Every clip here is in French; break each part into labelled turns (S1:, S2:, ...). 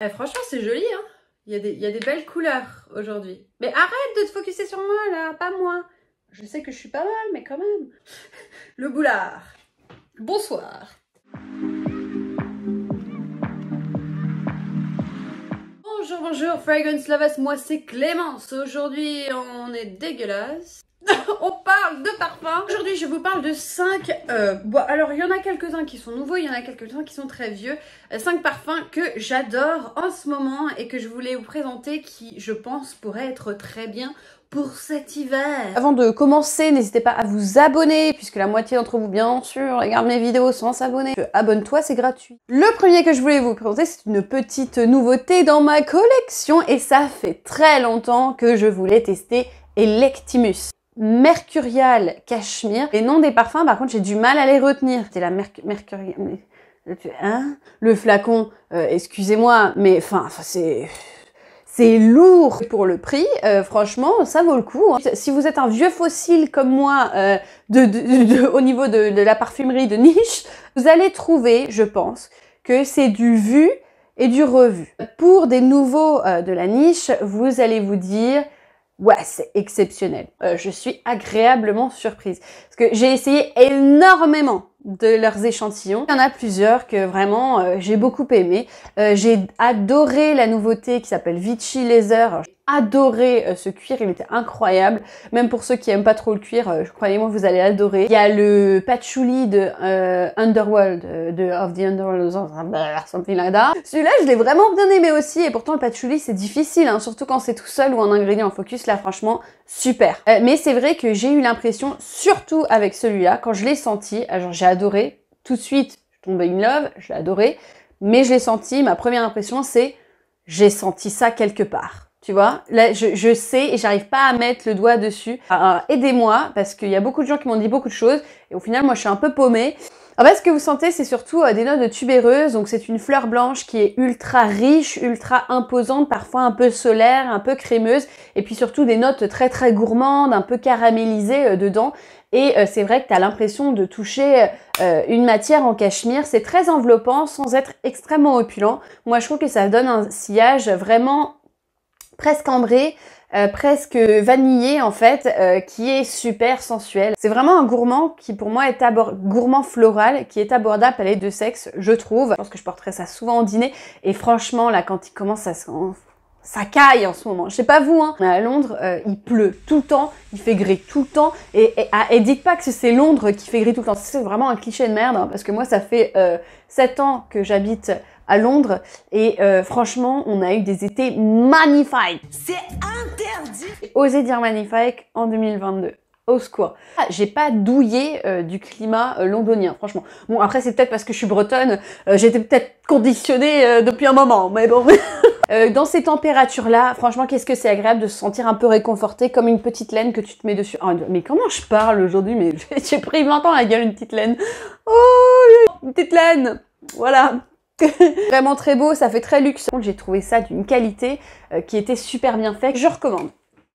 S1: Franchement, c'est joli, hein. Il y a des belles couleurs aujourd'hui. Mais arrête de te focuser sur moi, là, pas moi. Je sais que je suis pas mal, mais quand même. Le boulard. Bonsoir. Bonjour, Fragrance Lovers, moi c'est Clémence. Aujourd'hui, on est dégueulasse. On parle de parfum. Aujourd'hui, je vous parle de 5... bon, alors, il y en a quelques-uns qui sont nouveaux, il y en a quelques-uns qui sont très vieux. 5 parfums que j'adore en ce moment et que je voulais vous présenter qui, je pense, pourraient être très bien pour cet hiver. Avant de commencer, n'hésitez pas à vous abonner, puisque la moitié d'entre vous, bien sûr, regardent mes vidéos sans s'abonner. Abonne-toi, c'est gratuit. Le premier que je voulais vous présenter, c'est une petite nouveauté dans ma collection, et ça fait très longtemps que je voulais tester Electimus. Mercurial Cashmere. Les noms des parfums, par contre, j'ai du mal à les retenir. C'est la Mercurial... Hein? Le flacon, excusez-moi, mais enfin, c'est lourd pour le prix. Franchement, ça vaut le coup. Hein. Si vous êtes un vieux fossile comme moi, au niveau de la parfumerie de niche, vous allez trouver, je pense, que c'est du vu et du revu. Pour des nouveaux de la niche, vous allez vous dire... Ouais, c'est exceptionnel. Je suis agréablement surprise. Parce que j'ai essayé énormément de leurs échantillons. Il y en a plusieurs que vraiment j'ai beaucoup aimé. J'ai adoré la nouveauté qui s'appelle Vichy Leather. J'ai adoré ce cuir, il était incroyable. Même pour ceux qui aiment pas trop le cuir, croyez-moi, vous allez adorer. Il y a le patchouli de Underworld, of the Underworld, something like that. Celui-là, je l'ai vraiment bien aimé aussi. Et pourtant, le patchouli, c'est difficile, hein, surtout quand c'est tout seul ou en ingrédient en focus. Là, franchement, super. Mais c'est vrai que j'ai eu l'impression, surtout avec celui-là, quand je l'ai senti, genre j'ai adoré. Tout de suite, je suis tombée in love, je l'ai adoré. Mais je l'ai senti, ma première impression, c'est j'ai senti ça quelque part. Tu vois, là, je sais et j'arrive pas à mettre le doigt dessus. Aidez-moi, parce qu'il y a beaucoup de gens qui m'ont dit beaucoup de choses. Et au final, moi, je suis un peu paumée. En fait, ce que vous sentez, c'est surtout des notes de tubéreuse. Donc, c'est une fleur blanche qui est ultra riche, ultra imposante, parfois un peu solaire, un peu crémeuse. Et puis surtout, des notes très, très gourmandes, un peu caramélisées dedans. Et c'est vrai que tu as l'impression de toucher une matière en cachemire. C'est très enveloppant, sans être extrêmement opulent. Moi, je trouve que ça donne un sillage vraiment... presque ambré, presque vanillé en fait, qui est super sensuel. C'est vraiment un gourmand qui pour moi est gourmand floral, qui est abordable à les deux sexes, je trouve. Je pense que je porterai ça souvent au dîner et franchement là quand il commence à ça caille en ce moment. Je sais pas vous, hein, mais à Londres, il pleut tout le temps, il fait gris tout le temps. Et dites pas que c'est Londres qui fait gris tout le temps. C'est vraiment un cliché de merde, hein, parce que moi, ça fait 7 ans que j'habite à Londres. Et franchement, on a eu des étés magnifiques. C'est interdit. Osez dire magnifique en 2022. Au secours. J'ai pas douillé du climat londonien, franchement. Bon, après, c'est peut-être parce que je suis bretonne. J'étais peut-être conditionnée depuis un moment, mais bon... dans ces températures-là, franchement, qu'est-ce que c'est agréable de se sentir un peu réconforté, comme une petite laine que tu te mets dessus. Oh, mais comment je parle aujourd'hui? Mais j'ai pris 20 ans à gueule une petite laine. Oh, une petite laine. Voilà. Vraiment très beau, ça fait très luxe. J'ai trouvé ça d'une qualité qui était super bien faite. Je recommande.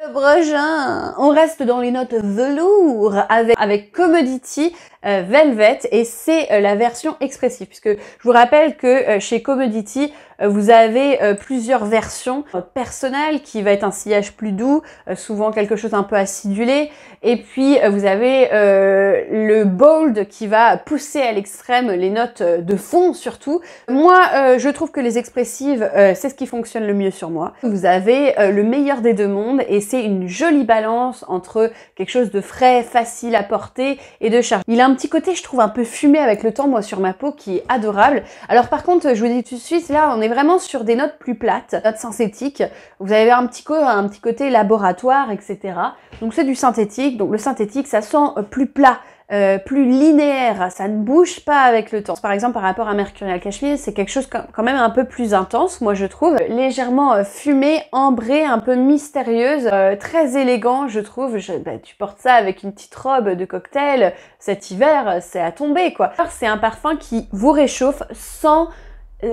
S1: Le prochain, on reste dans les notes velours avec Commodity Velvet et c'est la version expressive puisque je vous rappelle que chez Commodity vous avez plusieurs versions personnelles qui va être un sillage plus doux, souvent quelque chose un peu acidulé et puis vous avez le bold qui va pousser à l'extrême les notes de fond surtout. Moi je trouve que les expressives c'est ce qui fonctionne le mieux sur moi. Vous avez le meilleur des deux mondes et c'est une jolie balance entre quelque chose de frais, facile à porter et de charge. Il a un petit côté, je trouve, un peu fumé avec le temps, moi, sur ma peau, qui est adorable. Alors, par contre, je vous dis tout de suite, là, on est vraiment sur des notes plus plates, notes synthétiques. Vous avez un petit côté laboratoire, etc. Donc, c'est du synthétique. Donc, le synthétique, ça sent plus plat. Plus linéaire, ça ne bouge pas avec le temps. Par exemple, par rapport à Mercurial Cashmere, c'est quelque chose quand même un peu plus intense, moi je trouve. Légèrement fumé, ambré, un peu mystérieuse, très élégant, je trouve. Tu portes ça avec une petite robe de cocktail, cet hiver, c'est à tomber, quoi. C'est un parfum qui vous réchauffe sans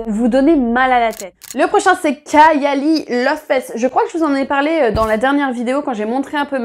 S1: vous donner mal à la tête. Le prochain, c'est Kayali Love Fest. Je crois que je vous en ai parlé dans la dernière vidéo quand j'ai montré un peu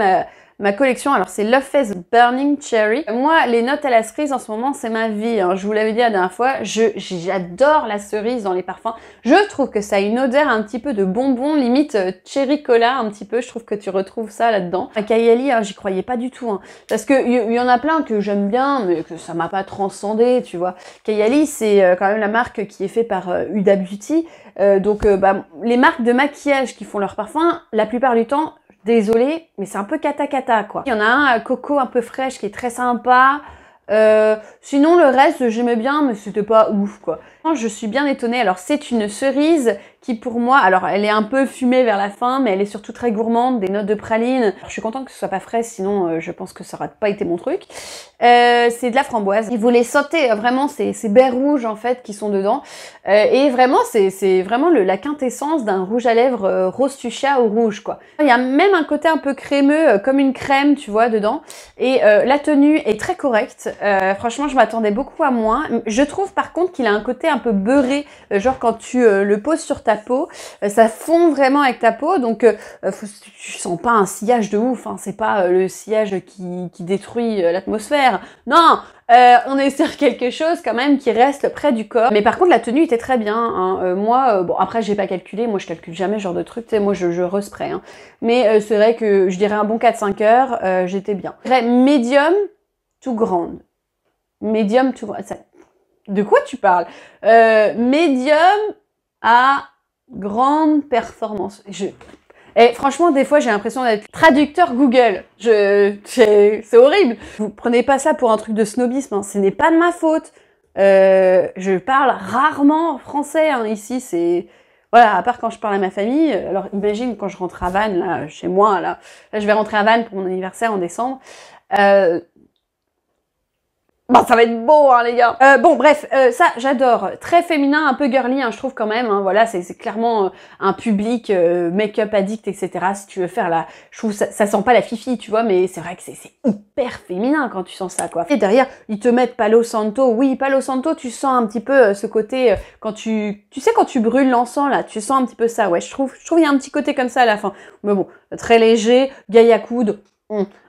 S1: ma collection. Alors c'est Love Face Burning Cherry. Moi, les notes à la cerise en ce moment, c'est ma vie. Hein. Je vous l'avais dit la dernière fois, j'adore la cerise dans les parfums. Je trouve que ça a une odeur un petit peu de bonbon, limite cherry cola un petit peu. Je trouve que tu retrouves ça là-dedans. À Kayali, hein, j'y croyais pas du tout. Hein, parce que il y en a plein que j'aime bien, mais que ça m'a pas transcendé, tu vois. Kayali, c'est quand même la marque qui est faite par Huda Beauty. Donc les marques de maquillage qui font leurs parfums, la plupart du temps, désolée, mais c'est un peu cata quoi. Il y en a un coco un peu fraîche qui est très sympa. Sinon le reste j'aimais bien, mais c'était pas ouf quoi. Je suis bien étonnée. Alors c'est une cerise qui pour moi, alors elle est un peu fumée vers la fin, mais elle est surtout très gourmande, des notes de praline. Alors, je suis contente que ce soit pas frais, sinon je pense que ça aurait pas été mon truc. C'est de la framboise. Et vous les sentez vraiment ces baies rouges en fait qui sont dedans. Et vraiment c'est vraiment la quintessence d'un rouge à lèvres rose fuchsia ou rouge quoi. Il y a même un côté un peu crémeux, comme une crème tu vois dedans. Et la tenue est très correcte. Franchement je m'attendais beaucoup à moins. Je trouve par contre qu'il a un côté un peu beurré, genre quand tu le poses sur ta peau, ça fond vraiment avec ta peau, donc tu sens pas un sillage de ouf, hein, c'est pas le sillage qui détruit l'atmosphère, non, on est sur quelque chose quand même qui reste près du corps, mais par contre la tenue était très bien, hein. Moi, bon après j'ai pas calculé, moi je calcule jamais ce genre de truc, tu sais, moi je respray, hein. Mais c'est vrai que je dirais un bon 4-5 heures, j'étais bien. Je dirais médium to grande, médium to grande, de quoi tu parles? Médium à grande performance. Et franchement, des fois, j'ai l'impression d'être traducteur Google. C'est horrible. Vous prenez pas ça pour un truc de snobisme. Hein. Ce n'est pas de ma faute. Je parle rarement français hein, ici. C'est voilà, à part quand je parle à ma famille. Alors imagine quand je rentre à Vannes, là, chez moi, là je vais rentrer à Vannes pour mon anniversaire en décembre. Bon, ça va être beau, hein, les gars. Bon, bref, ça, j'adore. Très féminin, un peu girly, hein, je trouve quand même. Hein, voilà, c'est clairement un public make-up addict, etc. Si tu veux faire la... Je trouve ça sent pas la fifi, tu vois, mais c'est vrai que c'est hyper féminin quand tu sens ça, quoi. Et derrière, ils te mettent Palo Santo. Oui, Palo Santo, tu sens un petit peu ce côté... quand tu sais, quand tu brûles l'encens, là, tu sens un petit peu ça, ouais. Je trouve il y a un petit côté comme ça à la fin. Mais bon, très léger, Gaïa coude.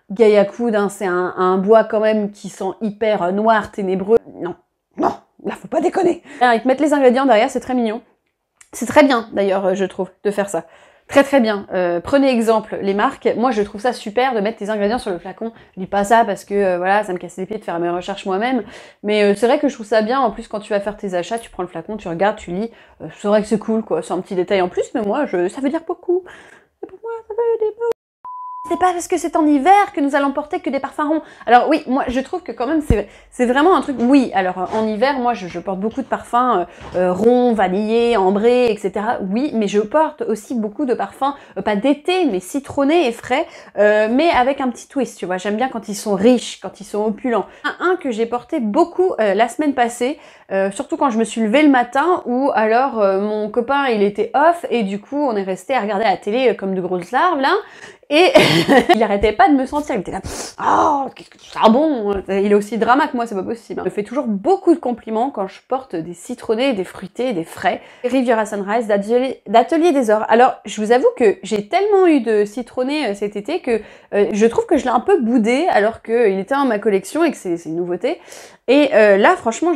S1: Gaïa coude, hein, c'est un bois quand même qui sent hyper noir, ténébreux. Non, là faut pas déconner. Alors, ils te mettent les ingrédients derrière, c'est très mignon. C'est très bien d'ailleurs, je trouve, de faire ça. Très très bien. Prenez exemple les marques. Moi je trouve ça super de mettre tes ingrédients sur le flacon. Je dis pas ça parce que voilà, ça me casse les pieds de faire mes recherches moi-même. Mais c'est vrai que je trouve ça bien. En plus quand tu vas faire tes achats, tu prends le flacon, tu regardes, tu lis. C'est vrai que c'est cool quoi. C'est un petit détail en plus, mais moi ça veut dire beaucoup. Et pour moi ça veut dire beaucoup. C'est pas parce que c'est en hiver que nous allons porter que des parfums ronds. Alors oui, moi je trouve que quand même c'est vraiment un truc... Oui, alors en hiver, moi je porte beaucoup de parfums ronds, vanillés, ambrés, etc. Oui, mais je porte aussi beaucoup de parfums, pas d'été, mais citronnés et frais, mais avec un petit twist, tu vois. J'aime bien quand ils sont riches, quand ils sont opulents. Un que j'ai porté beaucoup la semaine passée, surtout quand je me suis levée le matin, ou alors mon copain il était off, et du coup on est resté à regarder la télé comme de grosses larves là. Et il arrêtait pas de me sentir, il était là, oh, qu'est-ce que tu sens bon. Il est aussi drama que moi, c'est pas possible. Je fais toujours beaucoup de compliments quand je porte des citronnés, des fruités, des frais. Riviera Sunrise d'Atelier des Ors. Alors, je vous avoue que j'ai tellement eu de citronnés cet été que je trouve que je l'ai un peu boudé alors qu'il était dans ma collection et que c'est une nouveauté. Et là, franchement,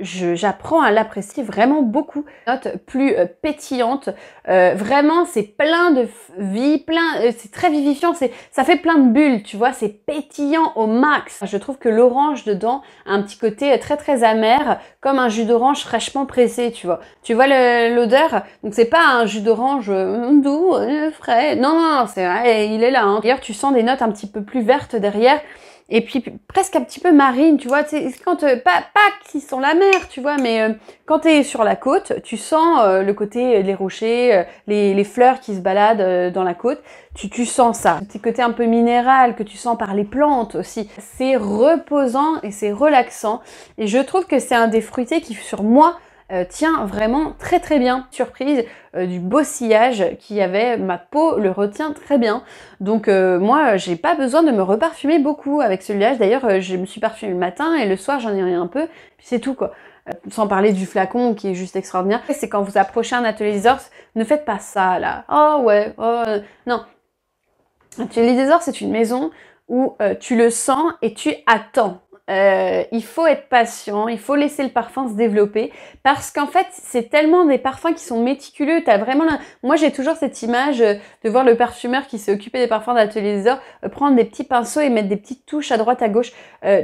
S1: j'apprends à l'apprécier vraiment beaucoup. Note plus pétillante. Vraiment, c'est plein de vie, c'est très vivifiant. Ça fait plein de bulles, tu vois. C'est pétillant au max. Je trouve que l'orange dedans a un petit côté très très amer, comme un jus d'orange fraîchement pressé, tu vois. Tu vois l'odeur. Donc c'est pas un jus d'orange doux, frais. Non, c'est vrai, il est là. Hein. D'ailleurs, tu sens des notes un petit peu plus vertes derrière. Et puis presque un petit peu marine, tu vois, quand pas qui sont la mer, tu vois, mais quand t'es sur la côte, tu sens le côté des rochers, les fleurs qui se baladent dans la côte, tu sens ça. Le petit côté un peu minéral que tu sens par les plantes aussi. C'est reposant et c'est relaxant. Et je trouve que c'est un des fruités qui, sur moi, tient vraiment très très bien. Surprise du beau sillage qu'il y avait, ma peau le retient très bien. Donc moi j'ai pas besoin de me reparfumer beaucoup avec celui-là. D'ailleurs je me suis parfumée le matin et le soir j'en ai rien un peu, puis c'est tout quoi. Sans parler du flacon qui est juste extraordinaire. C'est quand vous approchez un atelier des Ors, ne faites pas ça là. Oh ouais, oh non. Atelier des Ors, c'est une maison où tu le sens et tu attends. Il faut être patient, il faut laisser le parfum se développer parce qu'en fait, c'est tellement des parfums qui sont méticuleux. T'as vraiment Moi, j'ai toujours cette image de voir le parfumeur qui s'est occupé des parfums d'Atelier des Ors prendre des petits pinceaux et mettre des petites touches à droite, à gauche.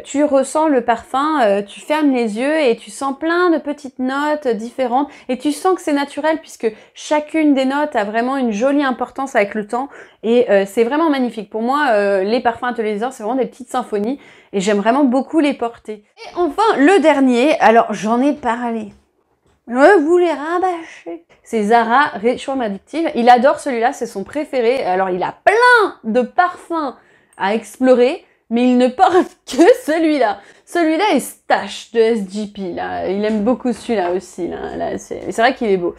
S1: Tu ressens le parfum, tu fermes les yeux et tu sens plein de petites notes différentes et tu sens que c'est naturel puisque chacune des notes a vraiment une jolie importance avec le temps et c'est vraiment magnifique. Pour moi, les parfums Atelier des Ors, c'est vraiment des petites symphonies. Et j'aime vraiment beaucoup les porter. Et enfin, le dernier, alors j'en ai parlé. Je vous les rabâcher. C'est Zara Ritual Addictive. Il adore celui-là, c'est son préféré. Alors il a plein de parfums à explorer, mais il ne porte que celui-là. Celui-là est Stash de SGP, là. Il aime beaucoup celui-là aussi, là c'est vrai qu'il est beau.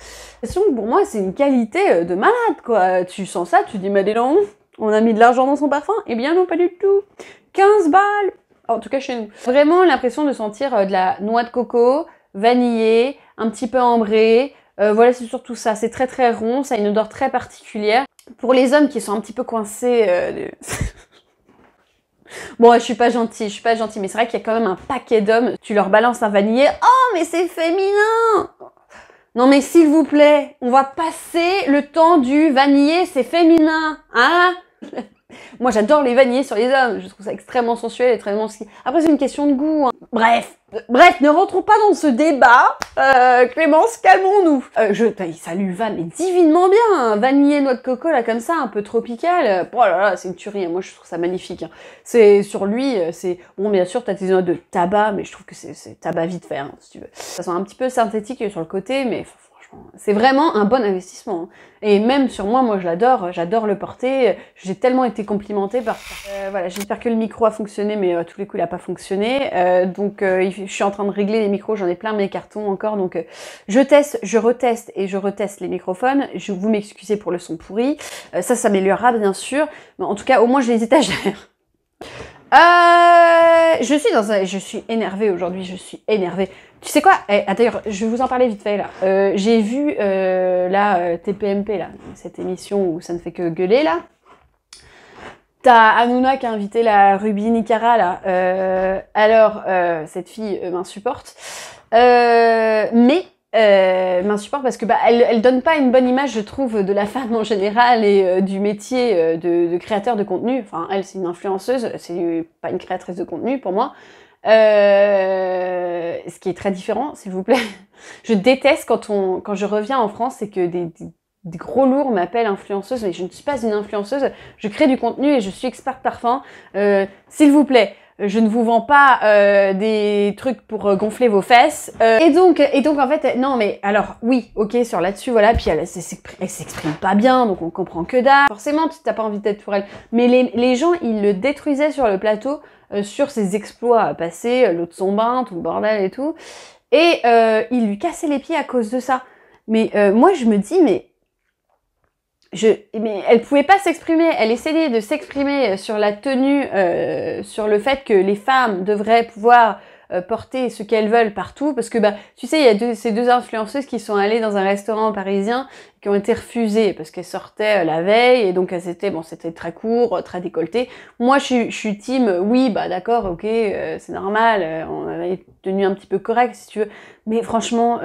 S1: Pour moi, c'est une qualité de malade, quoi. Tu sens ça, tu dis, mais dis donc, on a mis de l'argent dans son parfum? Eh bien non, pas du tout. 15 balles, en tout cas chez nous. Vraiment l'impression de sentir de la noix de coco, vanillé, un petit peu ambré. Voilà, c'est surtout ça. C'est très très rond, ça a une odeur très particulière. Pour les hommes qui sont un petit peu coincés... Bon, je suis pas gentille, mais c'est vrai qu'il y a quand même un paquet d'hommes. Tu leur balances un vanillé. Oh, mais c'est féminin! Non mais s'il vous plaît, on va passer le temps du vanillé, c'est féminin, hein? Moi, j'adore les vanillés sur les hommes. Je trouve ça extrêmement sensuel et très sexy. Après, c'est une question de goût. Hein. Bref, ne rentrons pas dans ce débat. Clémence, calmons-nous. Ça lui va, mais divinement bien. Hein. Vanillé, noix de coco, là, comme ça, un peu tropical. Oh là là, c'est une tuerie. Hein. Moi, je trouve ça magnifique. Hein. C'est sur lui, c'est... Bon, bien sûr, t'as tes notes de tabac, mais je trouve que c'est tabac vite fait, hein, si tu veux. Ça sent un petit peu synthétique sur le côté, mais... C'est vraiment un bon investissement. Et même sur moi je l'adore, j'adore le porter. J'ai tellement été complimentée par... voilà, j'espère que le micro a fonctionné, mais à tous les coups, il n'a pas fonctionné. Je suis en train de régler les micros, j'en ai plein mes cartons encore. Donc, je teste, je reteste et je reteste les microphones. Je vous m'excusez pour le son pourri. Ça s'améliorera, bien sûr. Mais en tout cas, au moins, j'ai les étagères. Je suis énervée aujourd'hui, je suis énervée. Tu sais quoi? D'ailleurs, je vais vous en parler vite fait, là. J'ai vu, TPMP, là, cette émission où ça ne fait que gueuler, là. T'as Hanouna qui a invité la Ruby Nicara, là. Cette fille m'insupporte. M'insupporte parce que elle donne pas une bonne image, je trouve, de la femme en général et du métier de créateur de contenu. Enfin, elle, c'est une influenceuse, c'est pas une créatrice de contenu pour moi. Ce qui est très différent, s'il vous plaît. Je déteste quand je reviens en France, c'est que des gros lourds m'appellent influenceuse, mais je ne suis pas une influenceuse. Je crée du contenu et je suis experte parfum. S'il vous plaît. Je ne vous vends pas des trucs pour gonfler vos fesses. Et donc en fait, non mais alors oui, ok sur là-dessus, voilà. Puis elle s'exprime pas bien, donc on comprend que dalle. Forcément, tu t'as pas envie d'être pour elle. Mais les gens, ils le détruisaient sur le plateau, sur ses exploits passés, l'eau de son bain, tout le bordel et tout. Et ils lui cassaient les pieds à cause de ça. Mais moi, je me dis, mais elle pouvait pas s'exprimer, elle essayait de s'exprimer sur la tenue, sur le fait que les femmes devraient pouvoir porter ce qu'elles veulent partout, parce que tu sais, il y a ces deux influenceuses qui sont allées dans un restaurant parisien, qui ont été refusées, parce qu'elles sortaient la veille, et donc c'était très court, très décolleté. Moi, je suis team, oui, d'accord, ok, c'est normal, on avait une tenue un petit peu correcte, si tu veux, mais franchement,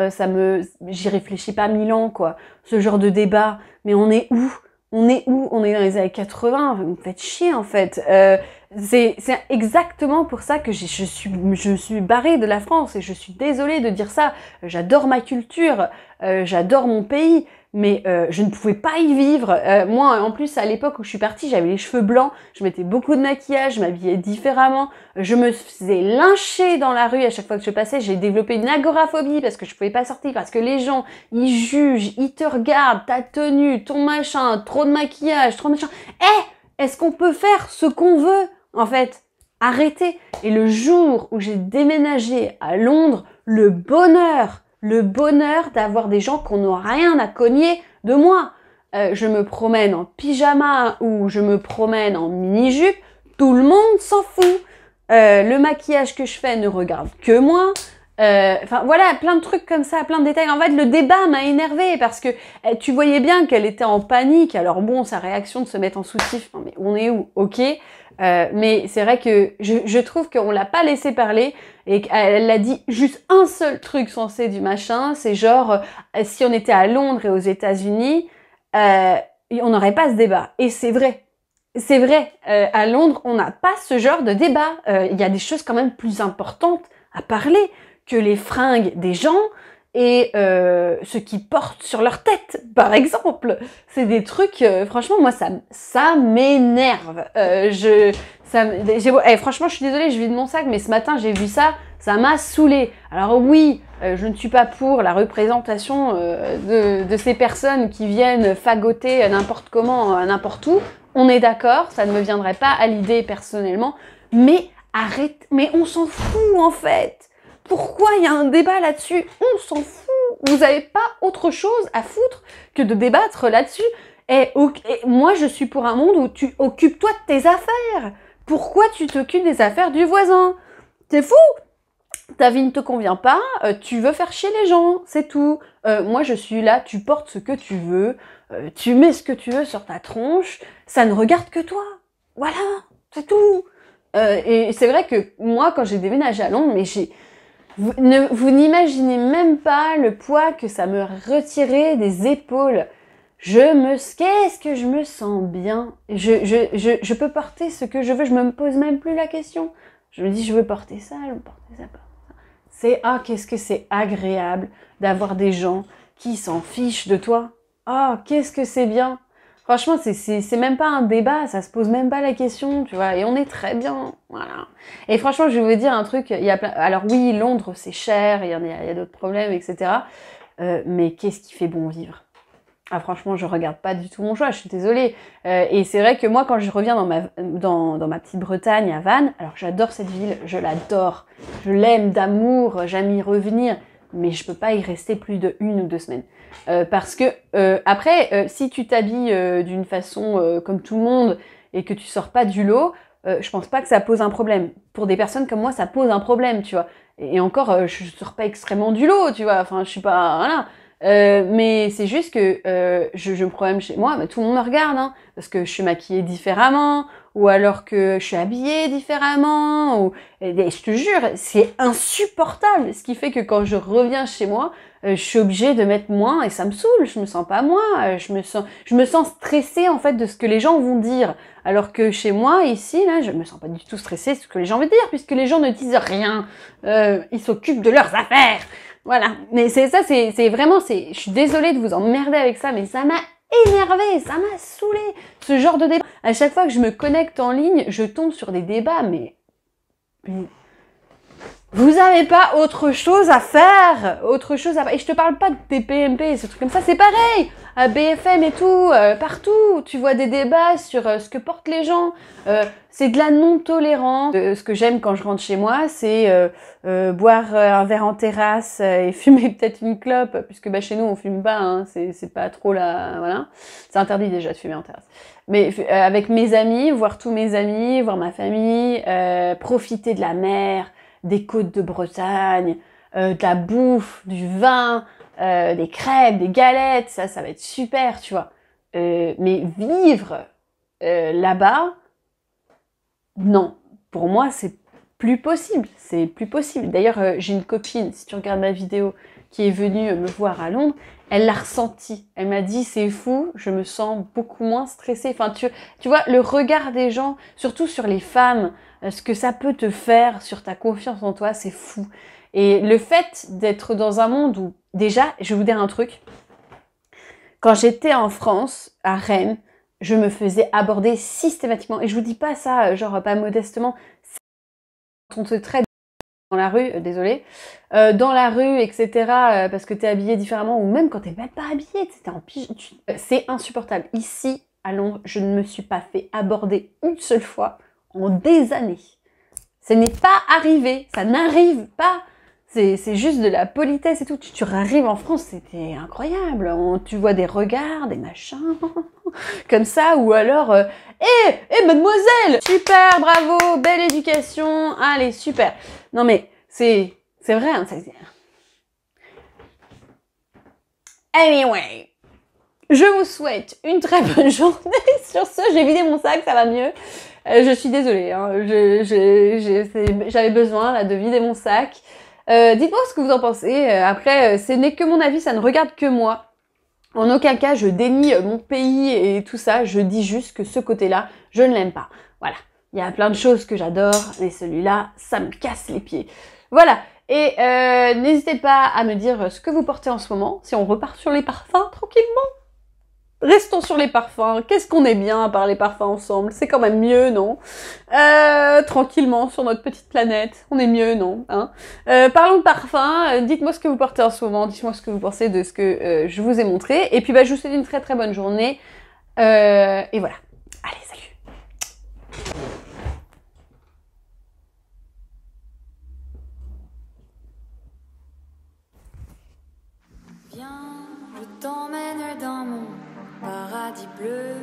S1: j'y réfléchis pas 1000 ans, quoi, ce genre de débat. Mais on est où? On est dans les années 80, vous me faites chier en fait. C'est exactement pour ça que je suis barrée de la France et je suis désolée de dire ça. J'adore ma culture, j'adore mon pays, mais je ne pouvais pas y vivre. Moi, en plus, à l'époque où je suis partie, j'avais les cheveux blancs, je mettais beaucoup de maquillage, je m'habillais différemment, je me faisais lyncher dans la rue à chaque fois que je passais. J'ai développé une agoraphobie parce que je pouvais pas sortir, parce que les gens, ils jugent, ils te regardent, ta tenue, ton machin, trop de maquillage, trop de machin. Est-ce qu'on peut faire ce qu'on veut, en fait? Arrêtez. Et le jour où j'ai déménagé à Londres, le bonheur d'avoir des gens qui n'ont rien à cogner de moi. Je me promène en pyjama ou je me promène en mini-jupe, tout le monde s'en fout. Le maquillage que je fais ne regarde que moi. Enfin voilà, plein de trucs comme ça, plein de détails. En fait, le débat m'a énervée parce que tu voyais bien qu'elle était en panique. Alors bon, sa réaction de se mettre en soutif, non mais on est où? Ok. Mais c'est vrai que je trouve qu'on l'a pas laissé parler et qu'elle a dit juste un seul truc censé du machin. C'est genre, si on était à Londres et aux États-Unis, on n'aurait pas ce débat. Et c'est vrai. C'est vrai. À Londres, on n'a pas ce genre de débat. Il y a des choses quand même plus importantes à parler que les fringues des gens et ce qu'ils portent sur leur tête, par exemple. C'est des trucs, franchement, moi, ça m'énerve. Franchement, je suis désolée, je vide mon sac, mais ce matin, j'ai vu ça, ça m'a saoulée. Alors oui, je ne suis pas pour la représentation de ces personnes qui viennent fagoter n'importe comment, n'importe où. On est d'accord, ça ne me viendrait pas à l'idée personnellement, mais arrête, mais on s'en fout en fait. Pourquoi il y a un débat là-dessus? On s'en fout. Vous n'avez pas autre chose à foutre que de débattre là-dessus. Et moi, je suis pour un monde où tu occupes-toi de tes affaires. Pourquoi tu t'occupes des affaires du voisin? C'est fou. Ta vie ne te convient pas, tu veux faire chier les gens, c'est tout. Moi, je suis là, tu portes ce que tu veux, tu mets ce que tu veux sur ta tronche, ça ne regarde que toi. Voilà, c'est tout. Et c'est vrai que moi, quand j'ai déménagé à Londres, mais vous n'imaginez même pas le poids que ça me retirait des épaules. Qu'est-ce que je me sens bien. Je peux porter ce que je veux, je me pose même plus la question. Je me dis, je veux porter ça, je veux porter ça. Qu'est-ce que c'est agréable d'avoir des gens qui s'en fichent de toi. Qu'est-ce que c'est bien. Franchement, c'est même pas un débat, ça se pose même pas la question, tu vois, et on est très bien, voilà. Et franchement, je vais vous dire un truc, alors oui, Londres, c'est cher, il y a d'autres problèmes, etc. Mais qu'est-ce qui fait bon vivre? Franchement, je regarde pas du tout mon choix, je suis désolée. Et c'est vrai que moi, quand je reviens dans ma petite Bretagne, à Vannes, alors j'adore cette ville, je l'adore, je l'aime d'amour, j'aime y revenir, mais je peux pas y rester plus de 1 ou 2 semaines. Parce que après, si tu t'habilles d'une façon comme tout le monde et que tu sors pas du lot, je pense pas que ça pose un problème. Pour des personnes comme moi, ça pose un problème, tu vois. Et encore, je sors pas extrêmement du lot, tu vois. Enfin, je suis pas... Voilà. Mais c'est juste que je me problème chez moi, mais tout le monde me regarde, hein, parce que je suis maquillée différemment, ou alors que je suis habillée différemment, et je te jure, c'est insupportable. Ce qui fait que quand je reviens chez moi, je suis obligée de mettre moins, et ça me saoule, je me sens pas moi, je me sens stressée en fait de ce que les gens vont dire. Alors que chez moi, ici, là, je me sens pas du tout stressée de ce que les gens vont dire, puisque les gens ne disent rien, ils s'occupent de leurs affaires. Voilà, mais c'est vraiment, je suis désolée de vous emmerder avec ça, mais ça m'a énervé, ça m'a saoulé, ce genre de débat. À chaque fois que je me connecte en ligne, je tombe sur des débats, mais vous avez pas autre chose à faire, et je te parle pas des PMP, ce truc comme ça, c'est pareil, à BFM et tout, partout, tu vois des débats sur ce que portent les gens, c'est de la non-tolérance. Ce que j'aime quand je rentre chez moi, c'est boire un verre en terrasse et fumer peut-être une clope, puisque bah, chez nous on fume pas, hein, c'est pas trop la... Voilà, c'est interdit déjà de fumer en terrasse. Mais avec mes amis, voir tous mes amis, voir ma famille, profiter de la mer, des côtes de Bretagne, de la bouffe, du vin, des crêpes, des galettes, ça va être super, tu vois. Mais vivre là-bas, non. Pour moi, c'est plus possible. C'est plus possible. D'ailleurs, j'ai une copine, si tu regardes ma vidéo, qui est venue me voir à Londres, elle l'a ressenti. Elle m'a dit, c'est fou, je me sens beaucoup moins stressée. Enfin, tu vois, le regard des gens, surtout sur les femmes, ce que ça peut te faire sur ta confiance en toi, c'est fou. Et le fait d'être dans un monde où, déjà, je vais vous dire un truc, quand j'étais en France, à Rennes, je me faisais aborder systématiquement, et je vous dis pas ça, genre pas modestement, quand on te traite dans la rue, désolé, dans la rue, etc., parce que t'es habillé différemment, ou même quand t'es même pas habillé, t'es en pyjama, c'est insupportable. Ici, à Londres, je ne me suis pas fait aborder une seule fois en des années. Ce n'est pas arrivé, ça n'arrive pas. C'est juste de la politesse et tout. Tu arrives en France, c'était incroyable. Tu vois des regards, des machins, comme ça, ou alors, mademoiselle, super, bravo, belle éducation, allez, super. Non mais, c'est
S2: C'est vrai, hein, ça... Anyway, je vous souhaite une très bonne journée. Sur ce, j'ai vidé mon sac, ça va mieux. Je suis désolée, hein. J'avais besoin là, de vider mon sac. Dites-moi ce que vous en pensez. Après, ce n'est que mon avis, ça ne regarde que moi. En aucun cas, je dénie mon pays et tout ça. Je dis juste que ce côté-là, je ne l'aime pas. Voilà. Il y a plein de choses que j'adore, mais celui-là, ça me casse les pieds. Voilà. Et n'hésitez pas à me dire ce que vous portez en ce moment. Si on repart sur les parfums, tranquillement. Restons sur les parfums. Qu'est-ce qu'on est bien à part les parfums ensemble? C'est quand même mieux, non? Tranquillement sur notre petite planète. On est mieux, non? Hein, parlons de parfums. Dites-moi ce que vous portez en ce moment. Dites-moi ce que vous pensez de ce que je vous ai montré. Et puis, je vous souhaite une très très bonne journée. Et voilà. Allez, salut!
S3: Viens, je t'emmène dans mon paradis bleu.